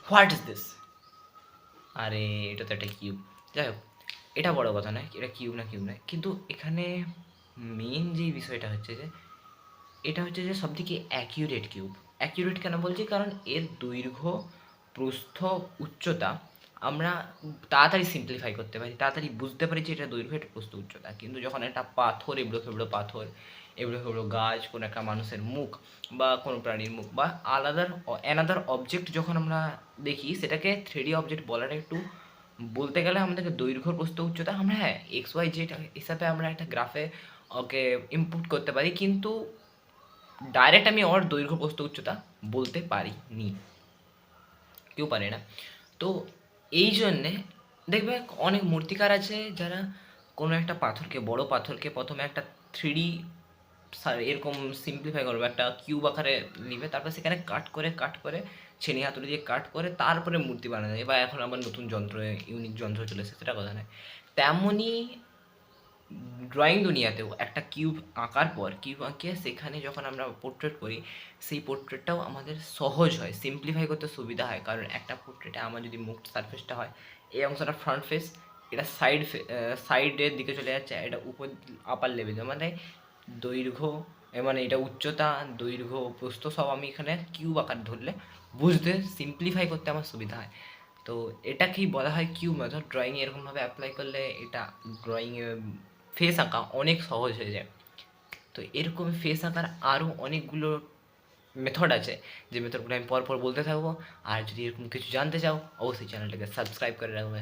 What is this? আরে এটা তো একটা কিউব। যাই হোক, এটা বড় কথা নয়, এটা কিউব না কিউব নয়, কিন্তু এখানে মেন যেই বিষয়টা হচ্ছে যে এটা হচ্ছে যে সবথেকে অ্যাকিউরেট কিউব। অ্যাকিউরেট কেন বলছি, কারণ এর দৈর্ঘ্য, প্রস্থ, উচ্চতা আমরা তাড়াতাড়ি সিম্পলিফাই করতে পারি, তাড়াতাড়ি বুঝতে পারি যে এটা দৈর্ঘ্য, এটা প্রস্থ, উচ্চতা। কিন্তু যখন একটা পাথর, এবড়ো খেবড়ো পাথর, এবড়ো খেবড়ো গাছ, কোনো একটা মানুষের মুখ বা কোনো প্রাণীর মুখ বা অ্যানাদার অবজেক্ট যখন আমরা দেখি, সেটাকে 3D অবজেক্ট বলাটা একটু, বলতে গেলে আমাদেরকে দৈর্ঘ্য, প্রস্থ, উচ্চতা আমরা, হ্যাঁ, এক্স ওয়াই জেড হিসাবে আমরা একটা গ্রাফে ওকে ইনপুট করতে পারি, কিন্তু ডাইরেক্ট আমি ওর দৈর্ঘ্য, প্রস্থ, উচ্চতা বলতে পারিনি, কেউ পারে না। তো এই জন্যে দেখবে অনেক মূর্তিকার আছে যারা কোনো একটা পাথরকে, বড় পাথরকে প্রথমে একটা 3D এরকম সিম্পলিফাই করবে, একটা কিউব আকারে নিবে, তারপর সেখানে কাট করে ছেনি হাতুড়ি দিয়ে কাট করে তারপরে মূর্তি বানানো যায়। বা এখন আবার নতুন যন্ত্র, ইউনিক যন্ত্র চলে এসেছে, সেটা কথা নয়। তেমনই ড্রয়িং দুনিয়াতেও একটা কিউব আঁকার পর, কিউব আঁকিয়ে সেখানে যখন আমরা পোর্ট্রেট করি, সেই পোর্ট্রেটটাও আমাদের সহজ হয়, সিম্পলিফাই করতে সুবিধা হয়। কারণ একটা পোর্ট্রেটে আমার যদি মুখ সারফেসটা হয়, এই অংশটা ফ্রন্ট ফেস, এটা সাইডের দিকে চলে যাচ্ছে, এটা উপর আপার লেভেলে, মানে দৈর্ঘ্য, মানে এটা উচ্চতা, দৈর্ঘ্য, প্রস্থ সব আমি এখানে কিউব আকার ধরলে বুঝতে, সিম্পলিফাই করতে আমার সুবিধা হয়। তো এটাকেই বলা হয় কিউব মেথড। ড্রয়িংয়ে এরকমভাবে অ্যাপ্লাই করলে এটা ড্রয়িংয়ে ফেস আঁকা অনেক সহজ হয়ে যায়। তো এরকম ফেস আঁকার আরও অনেকগুলো মেথড আছে, যে মেথডগুলো আমি পরপর বলতে থাকবো। আর যদি এরকম কিছু জানতে চাও, অবশ্যই চ্যানেলটাকে সাবস্ক্রাইব করে রাখবে,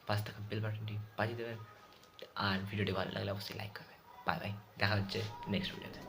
পাশে থাকা বেল বাটনটি বাজিয়ে দেবেন। আর ভিডিওটি ভালো লাগলে অবশ্যই লাইক করবে। বাই বাই, দেখা হচ্ছে নেক্সট ভিডিওতে।